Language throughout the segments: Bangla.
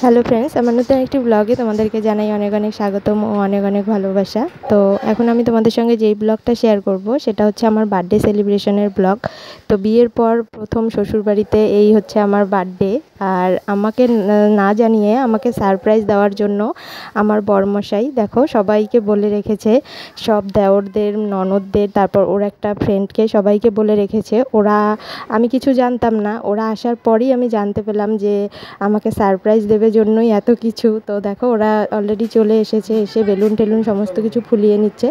হ্যালো ফ্রেন্ডস, আমার নতুন একটি ব্লগে তোমাদেরকে জানাই অনেক অনেক স্বাগতম ও অনেক অনেক ভালোবাসা। তো এখন আমি তোমাদের সঙ্গে যেই ব্লগটা শেয়ার করব সেটা হচ্ছে আমার বার্থডে সেলিব্রেশনের ব্লগ। তো বিয়ের পর প্রথম শ্বশুরবাড়িতে এই হচ্ছে আমার বার্থডে, আর আমাকে না জানিয়ে আমাকে সারপ্রাইজ দেওয়ার জন্য আমার বরমশাই দেখো সবাইকে বলে রেখেছে, সব দেওরদের, ননদদের, তারপর ওর একটা ফ্রেন্ডকে, সবাইকে বলে রেখেছে। আমি কিছু জানতাম না, ওরা আসার পরই আমি জানতে পেলাম যে আমাকে সারপ্রাইজ দেবে জন্যই এত কিছু। তো দেখো ওরা অলরেডি চলে এসেছে, এসে বেলুন টেলুন সমস্ত কিছু ফুলিয়ে নিচ্ছে।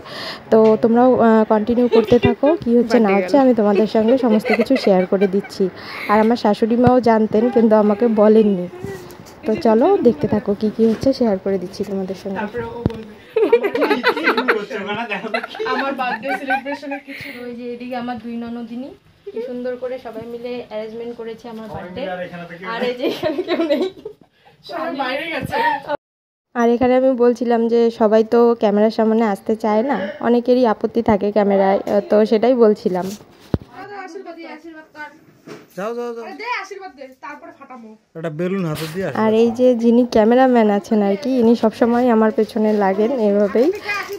তো তোমরাও কন্টিনিউ করতে থাকো, কি হচ্ছে না হচ্ছে আমি তোমাদের সঙ্গে সমস্ত কিছু শেয়ার করে দিচ্ছি। আর আমার শাশুড়ি মাও জানতেন কিন্তু আমাকে বলেননি। তো চলো দেখতে থাকো, কি কি হচ্ছে শেয়ার করে দিচ্ছি তোমাদের সঙ্গে। আমার বার্থডে সেলিব্রেশনে কিছু ওই যে এদিকে আমার দুই ননদিনী কি সুন্দর করে সবাই মিলে অ্যারেঞ্জমেন্ট করেছে আমার বার্থডে। আর এই যে এখানে কেউ নেই, সবাই বাইরে গেছে। আর এখানে আমি বলছিলাম যে সবাই তো ক্যামেরার সামনে আসতে চায় না, অনেকেরই আপত্তি থাকে ক্যামেরায়, তো সেটাই বলছিলাম। আর এই যে যিনি ক্যামেরাম্যান আছেন আর কি, ইনি সবসময় আমার পেছনে লাগেন এভাবেই।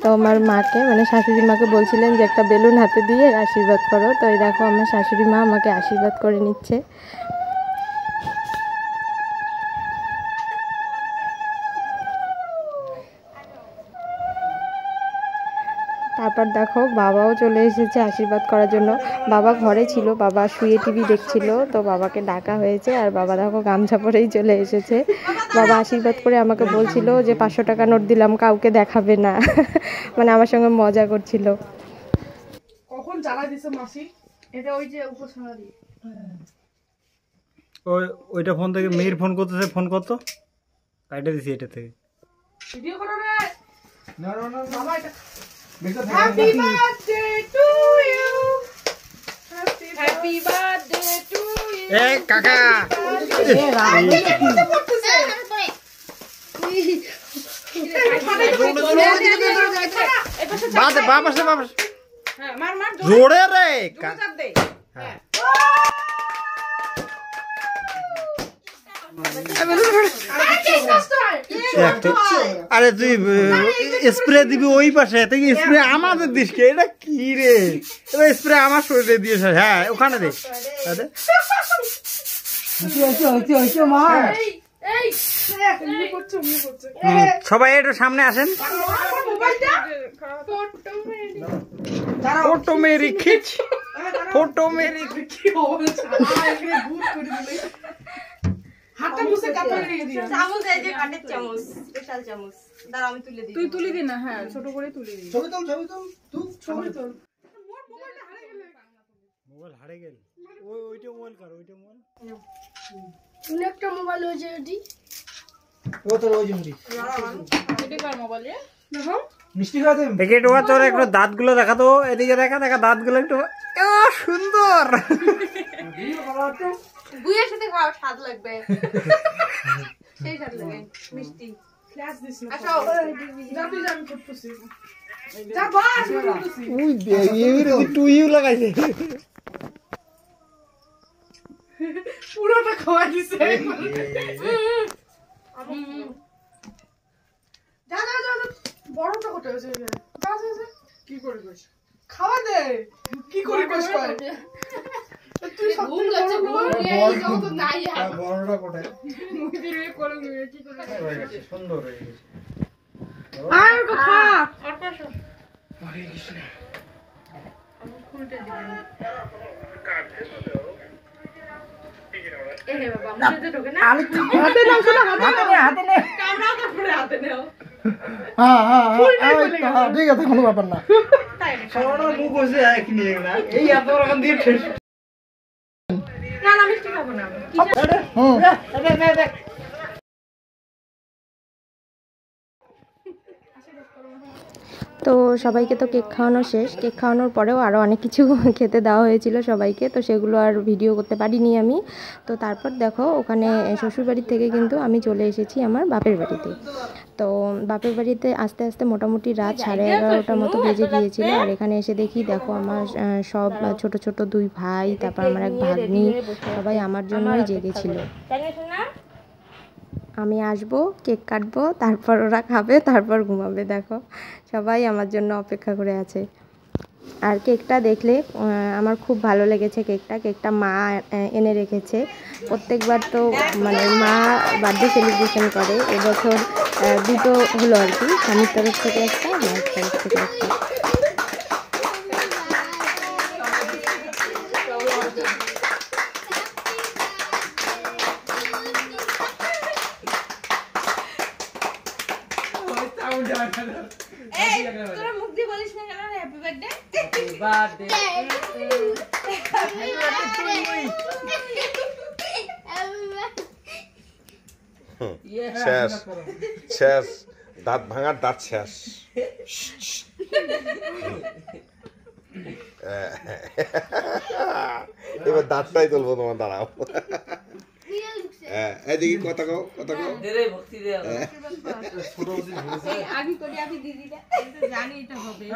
তো আমার মাকে, মানে শাশুড়ি মাকে বলছিলেন যে একটা বেলুন হাতে দিয়ে আশীর্বাদ করো। তো এই দেখো আমার শাশুড়ি মা আমাকে আশীর্বাদ করে নিচ্ছে। তারপর দেখো বাবাও চলে এসেছে আশীর্বাদ করার জন্য। বাবা ঘরে ছিল, বাবা শুয়ে টিভি দেখছিল, তো বাবাকে ডাকা হয়েছে। আর বাবা দেখো গামছা পরেই চলে এসেছে। বাবা আশীর্বাদ করে আমাকে বলছিল যে 500 টাকা নোট দিলাম, কাউকে দেখাবে না। মানে আমার সঙ্গে মজা করছিল। কখন জ্বালা দিছে মাসি? এটা ওই যে উপসনা দিয়ে ওইটা ফোন থেকে মেয়ের ফোন করতেছে, ফোন করতো কাইটা দিছি এটা থেকে ভিডিও করো রে। না না না বাবা, এটা happy birthday to you, happy birthday to you. এ কাকা জোরে রে আরে তুই স্প্রে দিবি ওই পাশে, তুই স্প্রে আমাদের দিস কে? এটা কি রে? এবার স্প্রে আমার শরীরে দিয়েছ। হ্যাঁ ওখানে দে। সবাই একটু সামনে আসেন। ফটো মেরি খিচ, ফটো মেরি হাতটা মুছে কাপড় দিয়ে দিও। চামচ, এই যে কাঠের চামচ, স্পেশাল চামচ। দাঁড়া আমি তুলে দিই। তুই তুলে দি না? হ্যাঁ ছোট করে তুলে দি। ছবি তোল, ছবি তোল, তুই ছবি তোল। মোর মোবাইলটা হারিয়ে গেল। মোবাইল হারিয়ে গেল। ওইটা মোবাইল কর, ওইটা মোবাইল। তুমি একটা মোবাইল হয়ে যায় দি। ও তোর ওই জুমরি। এটা কার মোবাইল রে? দেখো মিষ্টি খাওয়া দেব। দেখে একটু তোর একটু দাঁতগুলো দেখা তো, এদিকে দেখা, দেখা দাঁতগুলো একটু। ও সুন্দর। বুইয়ের সাথে খাওয়া স্বাদ লাগবে। সেই স্বাদ লাগে মিষ্টি। ফ্ল্যাশ দিস না। আসো যা তুই আমি করতেছি। যা বাস করতেছি। উই দে এর টু ইউ লাগাইছে। পুরোটা খাওয়া দিছে। যা যা যা, বড়টা কোথায় আছে? যা যা যা। কি করে কইছ? খাওয়া দে। কি করে কইছ কয়? তুই ঘুম যাচ্ছে, ঘুম এই জগৎ নাই আর বড়টা কোথায়? মুই দিয়ে করে কি করে সুন্দর হয়ে গেছে। আর খা আর পাশো। হরে কৃষ্ণ। আমি খুলতে দিলাম। এ হে বাবা, মুখে ঢোকে না। হাতে নাও, শোনা হাতে নে। ক্যামেরা তো পুরো হাতে নাও। হ্যাঁ হ্যাঁ হ্যাঁ ঠিক আছে, কোনো ব্যাপার না। সরো মুখ বসে এক নিয়ে না, এই এত রকম দিয়ে ঠেস। না না মিষ্টি খাবো না। তো সবাইকে তো কেক খাওয়ানো শেষ। কেক খাওয়ানোর পরেও আরও অনেক কিছু খেতে দেওয়া হয়েছিল সবাইকে, তো সেগুলো আর ভিডিও করতে পারিনি আমি। তো তারপর দেখো ওখানে শ্বশুরবাড়ির থেকে কিন্তু আমি চলে এসেছি আমার বাপের বাড়িতে। তো বাপের বাড়িতে আস্তে আস্তে মোটামুটি রাত 11:30টার মতো বেজে গিয়েছিল। আর এখানে এসে দেখি দেখো আমার সব ছোট ছোট দুই ভাই, তারপর আমার এক ভাগ্নি, সবাই আমার জন্যই জেগেছিল। আমি আসবো, কেক কাটবো, তারপর ওরা খাবে, তারপর ঘুমাবে। দেখো সবাই আমার জন্য অপেক্ষা করে আছে। আর কেকটা দেখলে আমার খুব ভালো লেগেছে। কেকটা মা এনে রেখেছে। প্রত্যেকবার তো মানে মা বার্থডে সেলিব্রেশন করে, এবছর দুটো হলো আর কি, স্বামীর তরফ থেকে একটা, মায়ের তরফ থেকে একটা। তোরা মুখ দিয়ে বলিস না কেন হ্যাপি বার্থডে? শেষ শেষ, দাঁত ভাঙার দাঁত শেষ। এবার দাঁতটাই তুলবো তোমার, দাঁড়াও। এদিকে কথা কও, কথা কও। আমি করি, আমি দিদিটা জানি এটা হবে।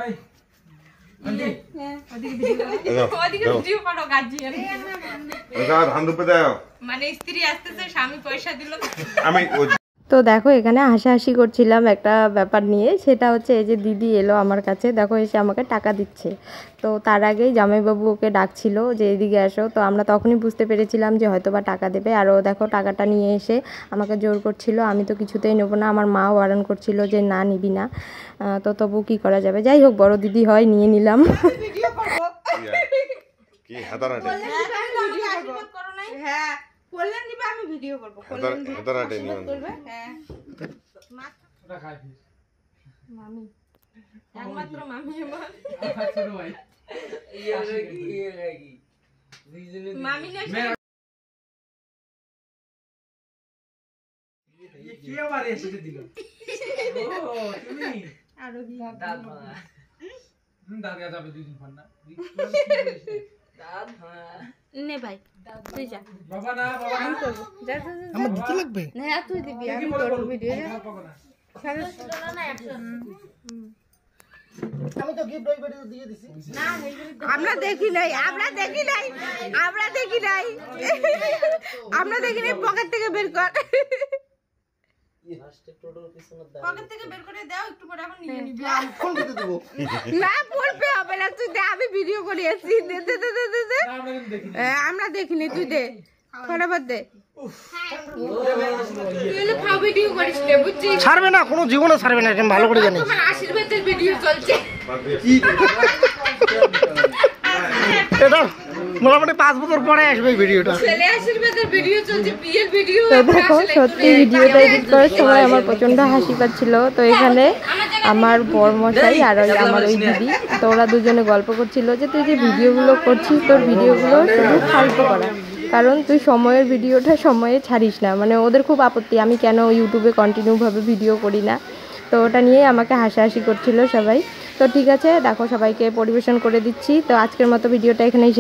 মানে স্ত্রী আসতেছে, স্বামী পয়সা দিল। আমি তো দেখো এখানে হাসাহাসি করছিলাম একটা ব্যাপার নিয়ে, সেটা হচ্ছে এই যে দিদি এলো আমার কাছে, দেখো এসে আমাকে টাকা দিচ্ছে। তো তার আগেই জামাইবাবু ওকে ডাকছিল যে এদিকে আসো, তো আমরা তখনই বুঝতে পেরেছিলাম যে হয়তো বা টাকা দেবে। আর ও দেখো টাকাটা নিয়ে এসে আমাকে জোর করছিল, আমি তো কিছুতেই নেবো না, আমার মাও বারণ করছিল যে না নিবি না। তো তবু কি করা যাবে, যাই হোক বড় দিদি হয়, নিয়ে নিলাম। কি হাতারাটে, হ্যাঁ কল্যাণ দিবে, আমি ভিডিও করবো। হাতারাটে নিয়ে হ্যাঁ মামি, একমাত্র মামি আমার। মামি না আরো কি নে ভাই, তুই যা। আমি করবো, যা যা যা। আমার দিতে লাগবে। হ্যাঁ তুই দিবি, আমি করবো ভিডিও। আমি তো গিফট ওই বাড়ি দিয়ে দিছি। আমরা দেখি নাই, আমরা দেখি নাই, আমরা দেখি নাই, আমরা দেখি নাই। পকেট থেকে বের কর, পকেট থেকে বের করে দাও, একটু পরে এখন নিয়ে নিবি। ফোন করতে দেবো। না পড়বে হবে না, তুই দে, আমি ভিডিও করে আসছি। দে দে দে দে দে দে। আমরা দেখিনি, তুই দে, ফটাফট দে। তুই খাও ভিডিও করিস না, বুঝছিস? ছাড়বে না, কোনো জীবনে ছাড়বে না, আমি ভালো করে জানি। তোমার আশীর্বাদের ভিডিও চলছে। এটা মোটামুটি 5 বছর পরে আসবে এই ভিডিওটা। ছেলে আশীর্বাদের ভিডিও চলছে, বিয়ের ভিডিও। তো দেখো সত্যি ভিডিওটা এডিট করার সময় আমার প্রচণ্ড হাসি পাচ্ছিল। তো এখানে আমার বরমশাই আর আমার ওই দিদি, তো ওরা দুজনে গল্প করছিল যে তুই যে ভিডিওগুলো করছিস, তোর ভিডিওগুলো শুধু ফালতু করা, কারণ তুই সময়ের ভিডিওটা সময়ে ছাড়িস না। মানে ওদের খুব আপত্তি আমি কেন ইউটিউবে কন্টিনিউভাবে ভিডিও করি না। তো ওটা নিয়ে আমাকে হাসাহাসি করছিল সবাই। তো ঠিক আছে, দেখো সবাইকে পরিবেশন করে দিচ্ছি। তো আজকের মতো ভিডিওটা এখানেই শেষ।